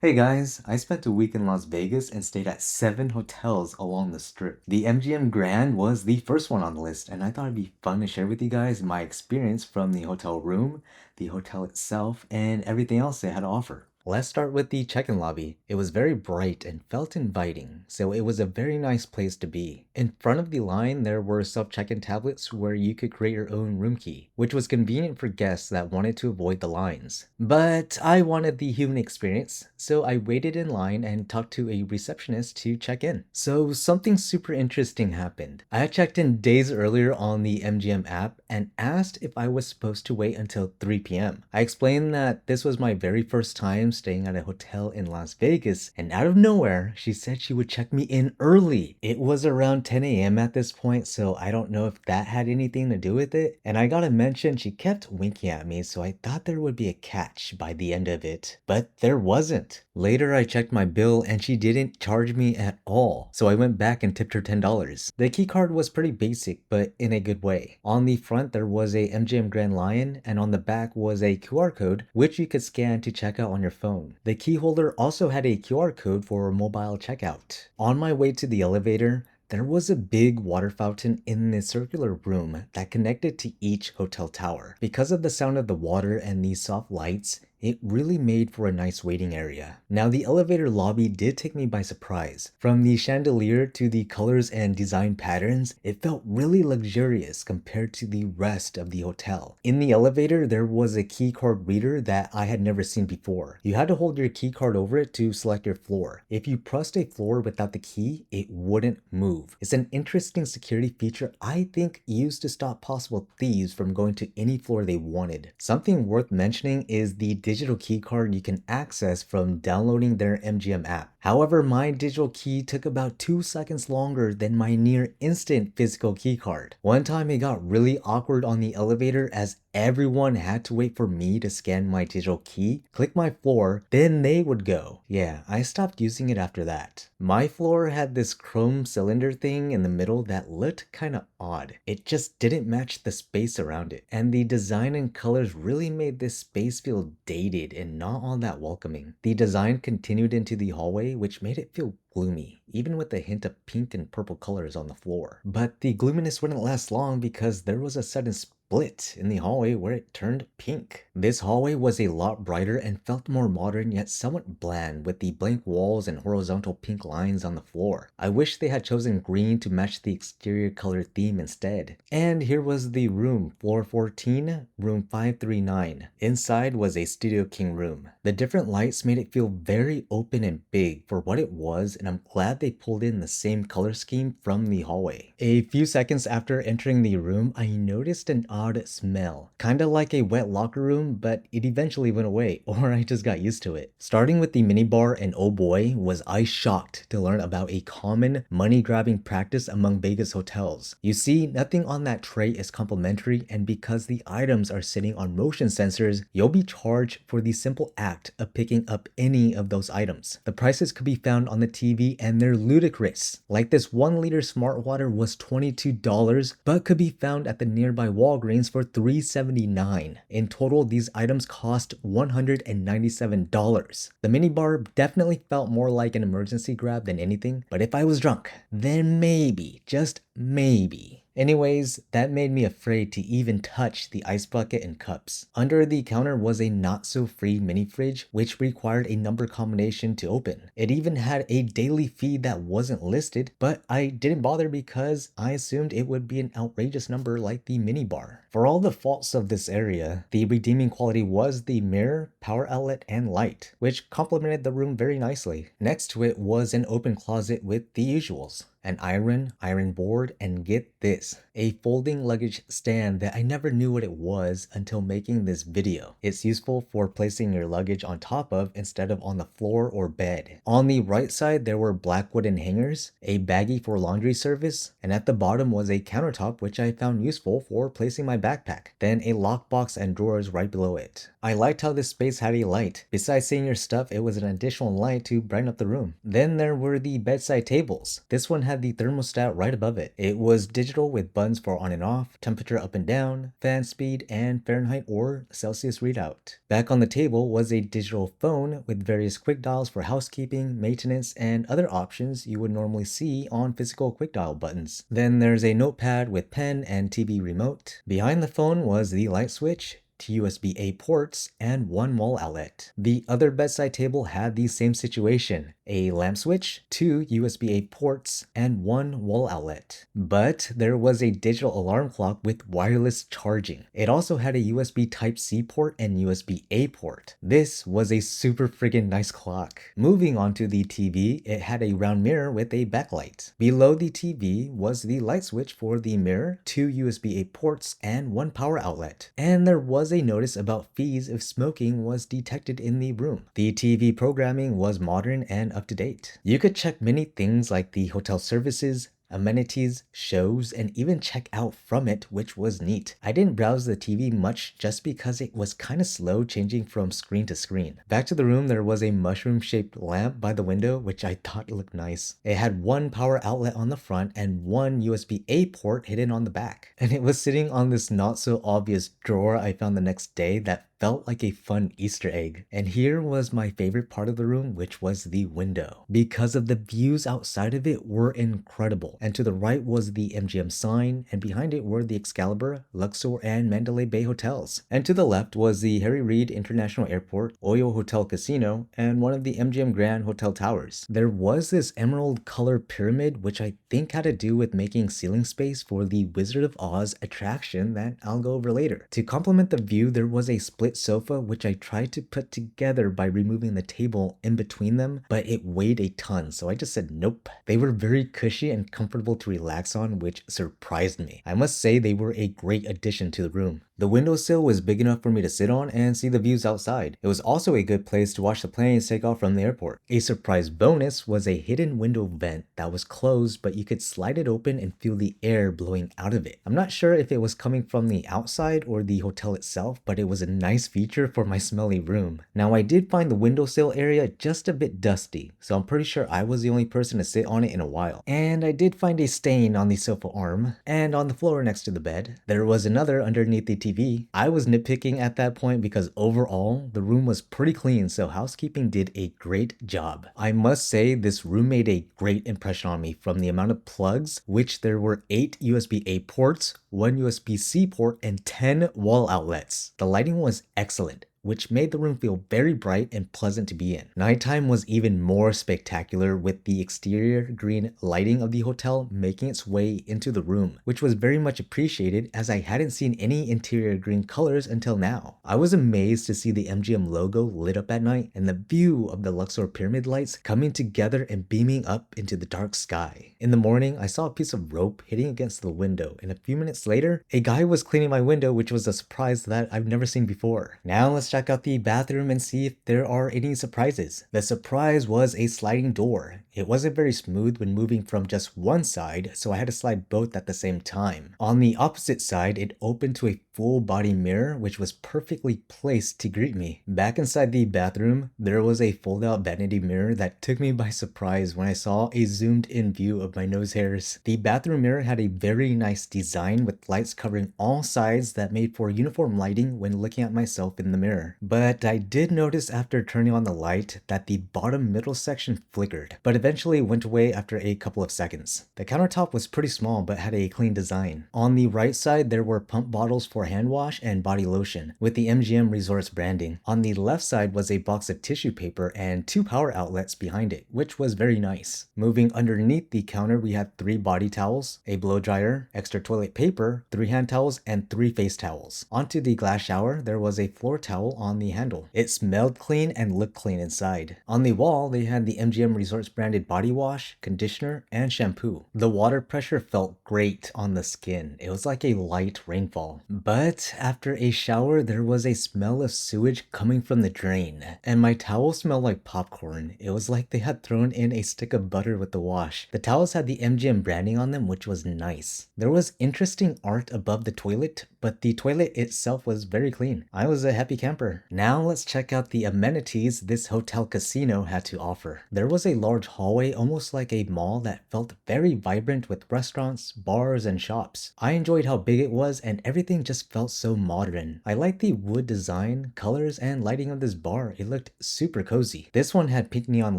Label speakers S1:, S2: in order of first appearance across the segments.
S1: Hey guys, I spent a week in Las Vegas and stayed at 7 hotels along the strip. The MGM Grand was the first one on the list, and I thought it'd be fun to share with you guys my experience from the hotel room, the hotel itself, and everything else they had to offer. Let's start with the check-in lobby. It was very bright and felt inviting, so it was a very nice place to be. In front of the line, there were self-check-in tablets where you could create your own room key, which was convenient for guests that wanted to avoid the lines. But I wanted the human experience, so I waited in line and talked to a receptionist to check in. So something super interesting happened. I had checked in days earlier on the MGM app and asked if I was supposed to wait until 3 p.m. I explained that this was my very first time staying at a hotel in Las Vegas, and out of nowhere, she said she would check me in early. It was around 10 a.m. at this point, so I don't know if that had anything to do with it. And I gotta mention, she kept winking at me, so I thought there would be a catch by the end of it. But there wasn't. Later, I checked my bill and she didn't charge me at all, so I went back and tipped her $10. The key card was pretty basic, but in a good way. On the front, there was a MGM Grand Lion, and on the back was a QR code, which you could scan to check out on your phone. The key holder also had a QR code for mobile checkout. On my way to the elevator, there was a big water fountain in the circular room that connected to each hotel tower. Because of the sound of the water and these soft lights, it really made for a nice waiting area. Now, the elevator lobby did take me by surprise. From the chandelier to the colors and design patterns, it felt really luxurious compared to the rest of the hotel. In the elevator, there was a key card reader that I had never seen before. You had to hold your key card over it to select your floor. If you pressed a floor without the key, it wouldn't move. It's an interesting security feature I think used to stop possible thieves from going to any floor they wanted. Something worth mentioning is the digital key card you can access from downloading their MGM app. However, my digital key took about 2 seconds longer than my near instant physical key card. One time it got really awkward on the elevator as everyone had to wait for me to scan my digital key, click my floor, then they would go. Yeah, I stopped using it after that. My floor had this chrome cylinder thing in the middle that looked kinda odd. It just didn't match the space around it, and the design and colors really made this space feel dated and not all that welcoming. The design continued into the hallway, which made it feel gloomy, even with a hint of pink and purple colors on the floor. But the gloominess wouldn't last long because there was a sudden split in the hallway where it turned pink. This hallway was a lot brighter and felt more modern yet somewhat bland, with the blank walls and horizontal pink lines on the floor. I wish they had chosen green to match the exterior color theme instead. And here was the room, floor 14, room 539. Inside was a Studio King room. The different lights made it feel very open and big for what it was, and I'm glad they pulled in the same color scheme from the hallway. A few seconds after entering the room, I noticed an odd smell. Kinda like a wet locker room, but it eventually went away, or I just got used to it. Starting with the minibar, and oh boy, was I shocked to learn about a common money-grabbing practice among Vegas hotels. You see, nothing on that tray is complimentary, and because the items are sitting on motion sensors, you'll be charged for the simple act of picking up any of those items. The prices could be found on the TV and they're ludicrous. Like this 1-liter smart water was $22, but could be found at the nearby Walgreens for $3.79. In total, these items cost $197. The minibar definitely felt more like an emergency grab than anything, but if I was drunk, then maybe, just maybe. Anyways, that made me afraid to even touch the ice bucket and cups. Under the counter was a not-so-free mini fridge, which required a number combination to open. It even had a daily fee that wasn't listed, but I didn't bother because I assumed it would be an outrageous number like the minibar. For all the faults of this area, the redeeming quality was the mirror, power outlet, and light, which complemented the room very nicely. Next to it was an open closet with the usuals. An iron board, and get this, a folding luggage stand that I never knew what it was until making this video. It's useful for placing your luggage on top of instead of on the floor or bed. On the right side, there were black wooden hangers, a baggie for laundry service, and at the bottom was a countertop which I found useful for placing my backpack. Then a lockbox and drawers right below it. I liked how this space had a light. Besides seeing your stuff, it was an additional light to brighten up the room. Then there were the bedside tables. This one had the thermostat right above it. It was digital with buttons for on and off, temperature up and down, fan speed, and Fahrenheit or Celsius readout. Back on the table was a digital phone with various quick dials for housekeeping, maintenance, and other options you would normally see on physical quick dial buttons. Then there's a notepad with pen and TV remote. Behind the phone was the light switch, two USB-A ports, and one wall outlet. The other bedside table had the same situation, a lamp switch, two USB-A ports, and one wall outlet. But there was a digital alarm clock with wireless charging. It also had a USB Type-C port and USB-A port. This was a super friggin' nice clock. Moving on to the TV, it had a round mirror with a backlight. Below the TV was the light switch for the mirror, two USB-A ports, and one power outlet. And there was a notice about fees if smoking was detected in the room. The TV programming was modern and up to date. You could check many things like the hotel services, amenities, shows, and even check out from it, which was neat. I didn't browse the TV much just because it was kind of slow changing from screen to screen. Back to the room, there was a mushroom-shaped lamp by the window, which I thought looked nice. It had one power outlet on the front and one USB-A port hidden on the back. And it was sitting on this not so obvious drawer I found the next day that felt like a fun Easter egg. And here was my favorite part of the room, which was the window, because of the views outside of it were incredible. And to the right was the MGM sign, and behind it were the Excalibur, Luxor, and Mandalay Bay hotels. And to the left was the Harry Reid International Airport, Oyo Hotel Casino, and one of the MGM Grand Hotel towers. There was this emerald color pyramid, which I think had to do with making ceiling space for the Wizard of Oz attraction that I'll go over later. To complement the view, there was a split sofa, which I tried to put together by removing the table in between them, but it weighed a ton, so I just said nope. They were very cushy and comfortable to relax on, which surprised me. I must say they were a great addition to the room. The windowsill was big enough for me to sit on and see the views outside. It was also a good place to watch the planes take off from the airport. A surprise bonus was a hidden window vent that was closed, but you could slide it open and feel the air blowing out of it. I'm not sure if it was coming from the outside or the hotel itself, but it was a nice feature for my smelly room. Now, I did find the windowsill area just a bit dusty, so I'm pretty sure I was the only person to sit on it in a while. And I did find a stain on the sofa arm and on the floor next to the bed. There was another underneath the TV. I was nitpicking at that point because overall, the room was pretty clean, so housekeeping did a great job. I must say this room made a great impression on me from the amount of plugs, which there were 8 USB-A ports, 1 USB-C port, and 10 wall outlets. The lighting was excellent, which made the room feel very bright and pleasant to be in. Nighttime was even more spectacular with the exterior green lighting of the hotel making its way into the room, which was very much appreciated as I hadn't seen any interior green colors until now. I was amazed to see the MGM logo lit up at night and the view of the Luxor pyramid lights coming together and beaming up into the dark sky. In the morning, I saw a piece of rope hitting against the window, and a few minutes later, a guy was cleaning my window, which was a surprise that I've never seen before. Now let's check out the bathroom and see if there are any surprises. The surprise was a sliding door. It wasn't very smooth when moving from just one side, so I had to slide both at the same time. On the opposite side, it opened to a full body mirror, which was perfectly placed to greet me. Back inside the bathroom, there was a fold out vanity mirror that took me by surprise when I saw a zoomed in view of my nose hairs. The bathroom mirror had a very nice design with lights covering all sides that made for uniform lighting when looking at myself in the mirror. But I did notice after turning on the light that the bottom middle section flickered, but eventually went away after a couple of seconds. The countertop was pretty small but had a clean design. On the right side, there were pump bottles for hand wash and body lotion with the MGM Resorts branding. On the left side was a box of tissue paper and 2 power outlets behind it, which was very nice. Moving underneath the counter, we had 3 body towels, a blow dryer, extra toilet paper, 3 hand towels, and 3 face towels. Onto the glass shower, there was a floor towel on the handle. It smelled clean and looked clean inside. On the wall, they had the MGM Resorts branded body wash, conditioner, and shampoo. The water pressure felt great on the skin. It was like a light rainfall. But after a shower, there was a smell of sewage coming from the drain, and my towel smelled like popcorn. It was like they had thrown in a stick of butter with the wash. The towels had the MGM branding on them, which was nice. There was interesting art above the toilet, but the toilet itself was very clean. I was a happy camper. Now let's check out the amenities this hotel casino had to offer. There was a large hallway, almost like a mall, that felt very vibrant with restaurants, bars, and shops. I enjoyed how big it was, and everything just felt so modern. I liked the wood design, colors, and lighting of this bar. It looked super cozy. This one had pink neon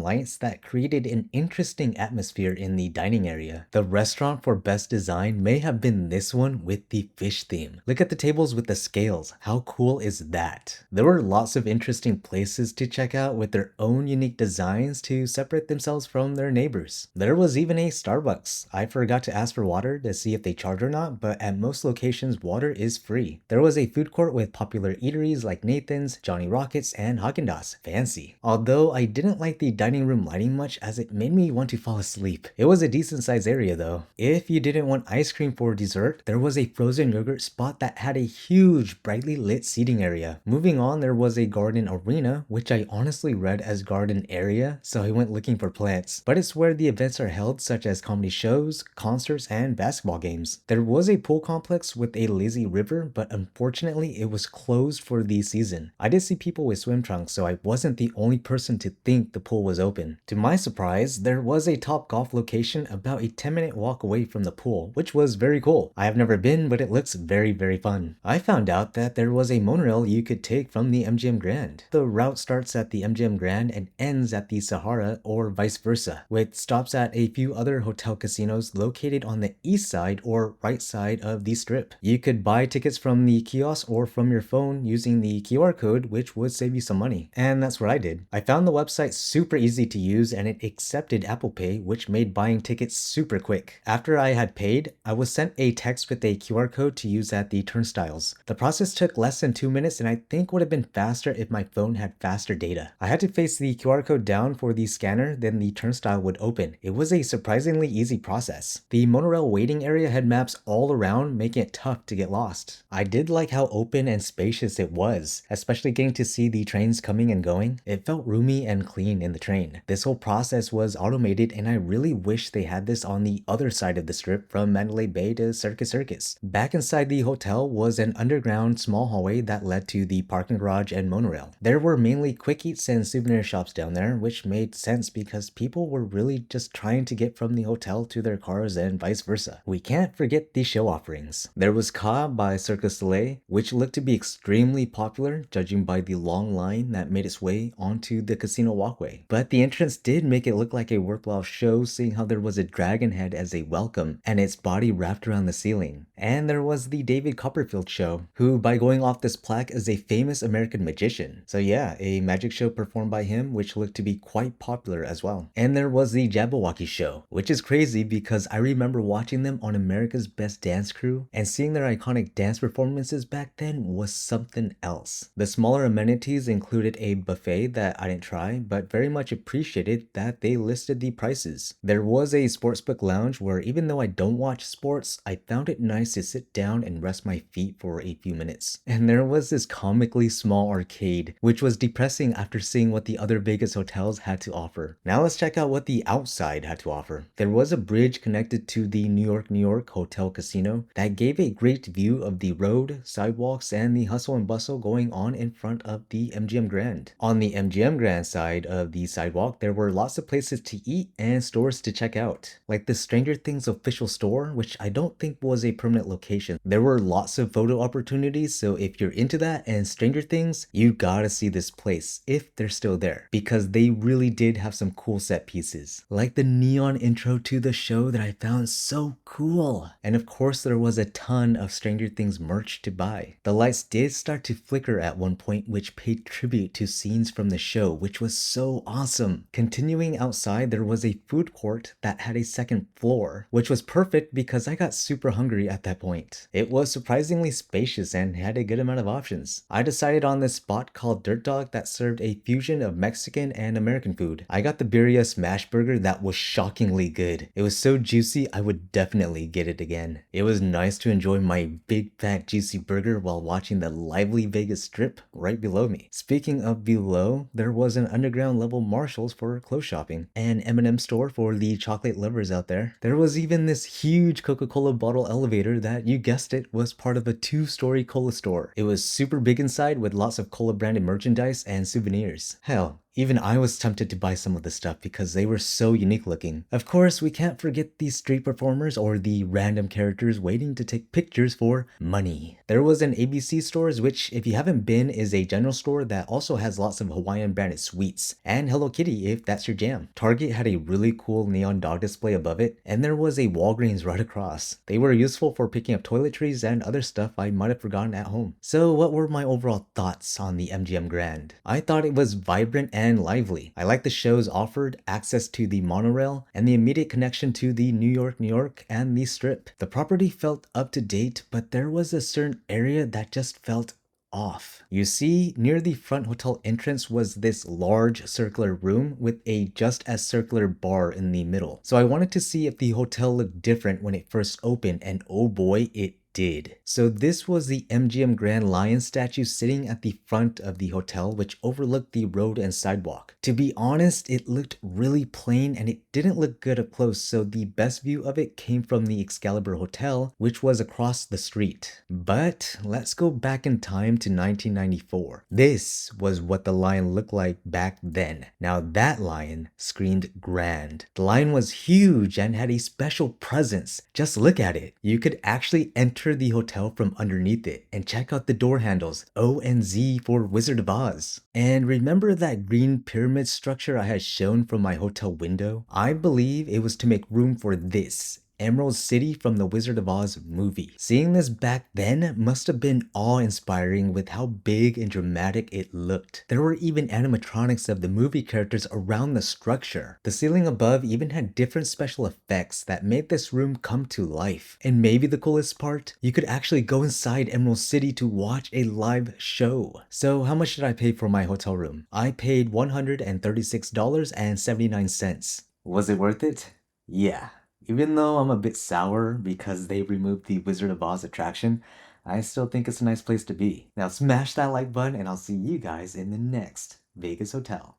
S1: lights that created an interesting atmosphere in the dining area. The restaurant for best design may have been this one with the fish theme. Look at the tables with the scales. How cool is that? There were lots of interesting places to check out with their own unique designs to separate themselves from their neighbors. There was even a Starbucks. I forgot to ask for water to see if they charge or not, but at most locations water is free. There was a food court with popular eateries like Nathan's, Johnny Rockets, and Haagen-Dazs. Fancy. Although I didn't like the dining room lighting much as it made me want to fall asleep. It was a decent sized area though. If you didn't want ice cream for dessert, there was a frozen yogurt spot that had a huge brightly lit seating area. Moving on, there was a garden arena, which I honestly read as garden area, so I went looking for plants. But it's where the events are held, such as comedy shows, concerts, and basketball games. There was a pool complex with a lazy river, but unfortunately it was closed for the season. I did see people with swim trunks, so I wasn't the only person to think the pool was open. To my surprise, there was a Top Golf location about a 10-minute walk away from the pool, which was very cool. I have never been, but it looks very fun. I found out that there was a monorail you could take from the MGM Grand. The route starts at the MGM Grand and ends at the Sahara, or vice versa, with stops at a few other hotel casinos located on the east side or right side of the strip. You could buy tickets from the kiosk or from your phone using the QR code, which would save you some money. And that's what I did. I found the website super easy to use and it accepted Apple Pay, which made buying tickets super quick. After I had paid, I was sent a text with a QR code to use at the turnstiles. The process took less than 2 minutes and I think would have been faster if my phone had faster data. I had to face the QR code down for the scanner, then the turnstile would open. It was a surprisingly easy process. The monorail waiting area had maps all around, making it tough to get lost. I did like how open and spacious it was, especially getting to see the trains coming and going. It felt roomy and clean in the train. This whole process was automated and I really wish they had this on the other side of the strip from Mandalay Bay to Circus Circus. Back inside the hotel was an underground small hallway that led to the parking garage and monorail. There were mainly quick eats and souvenir shops down there, which made sense because people were really just trying to get from the hotel to their cars and vice versa. We can't forget the show offerings. There was Ka by Cirque du Soleil, which looked to be extremely popular judging by the long line that made its way onto the casino walkway. But the entrance did make it look like a worthwhile show, seeing how there was a dragon head as a welcome and its body wrapped around the ceiling. And there was the David Copperfield show, who by going off this plaque is a famous American magician. So yeah, a magic show performed by him, which looked to be quite popular as well. And there was the Jabberwocky show, which is crazy because I remember watching them on America's Best Dance Crew and seeing their iconic dance performances back then was something else. The smaller amenities included a buffet that I didn't try, but very much appreciated that they listed the prices. There was a sportsbook lounge where even though I don't watch sports, I found it nice to sit down and rest my feet for a few minutes. And there was this comically small arcade, which was depressing after seeing what the other Vegas hotels had to offer. Now let's check out what the outside had to offer. There was a bridge connected to the New York Hotel Casino that gave a great view of the road, sidewalks, and the hustle and bustle going on in front of the MGM Grand. On the MGM Grand side of the sidewalk, there were lots of places to eat and stores to check out, like the Stranger Things official store, which I don't think was a permanent location. There were lots of photo opportunities, so if you're into that and Stranger Things, you gotta see this place if they're still there, because they really did have some cool set pieces, like the neon intro to the show that I found so cool. And of course there was a ton of Stranger Things merch to buy. The lights did start to flicker at one point, which paid tribute to scenes from the show, which was so awesome. Continuing outside, there was a food court that had a second floor, which was perfect because I got super hungry at that point. It was surprisingly spacious and had a good amount of options. I decided on this spot called Dirt Dog that served a fusion of Mexican and American food. I got the birria smash burger that was shockingly good. It was so juicy, I would definitely get it again. It was nice to enjoy my big fat juicy burger while watching the lively Vegas strip right below me. Speaking of below, there was an underground level Marshalls for clothes shopping, an M&M store for the chocolate lovers out there. There was even this huge Coca-Cola bottle elevator that, you guessed it, was was part of a 2-story cola store. It was super big inside with lots of cola branded merchandise and souvenirs. Hell, even I was tempted to buy some of the stuff because they were so unique looking. Of course, we can't forget the street performers or the random characters waiting to take pictures for money. There was an ABC stores, which if you haven't been is a general store that also has lots of Hawaiian branded sweets, and Hello Kitty if that's your jam. Target had a really cool neon dog display above it, and there was a Walgreens right across. They were useful for picking up toiletries and other stuff I might have forgotten at home. So what were my overall thoughts on the MGM Grand? I thought it was vibrant and lively. I liked the shows offered, access to the monorail, and the immediate connection to the New York, and the Strip. The property felt up to date, but there was a certain area that just felt off. You see, near the front hotel entrance was this large circular room with a just as circular bar in the middle. So I wanted to see if the hotel looked different when it first opened, and oh boy, it did. So this was the MGM Grand Lion statue sitting at the front of the hotel, which overlooked the road and sidewalk. To be honest, it looked really plain and it didn't look good up close, so the best view of it came from the Excalibur Hotel, which was across the street. But let's go back in time to 1994. This was what the lion looked like back then. Now that lion screamed grand. The lion was huge and had a special presence. Just look at it. You could actually enter the hotel from underneath it and check out the door handles, O and Z for Wizard of Oz. And remember that green pyramid structure I had shown from my hotel window? I believe it was to make room for this Emerald City from the Wizard of Oz movie. Seeing this back then must have been awe-inspiring with how big and dramatic it looked. There were even animatronics of the movie characters around the structure. The ceiling above even had different special effects that made this room come to life. And maybe the coolest part, you could actually go inside Emerald City to watch a live show. So how much did I pay for my hotel room? I paid $136.79. Was it worth it? Yeah. Even though I'm a bit sour because they removed the Wizard of Oz attraction, I still think it's a nice place to be. Now smash that like button and I'll see you guys in the next Vegas hotel.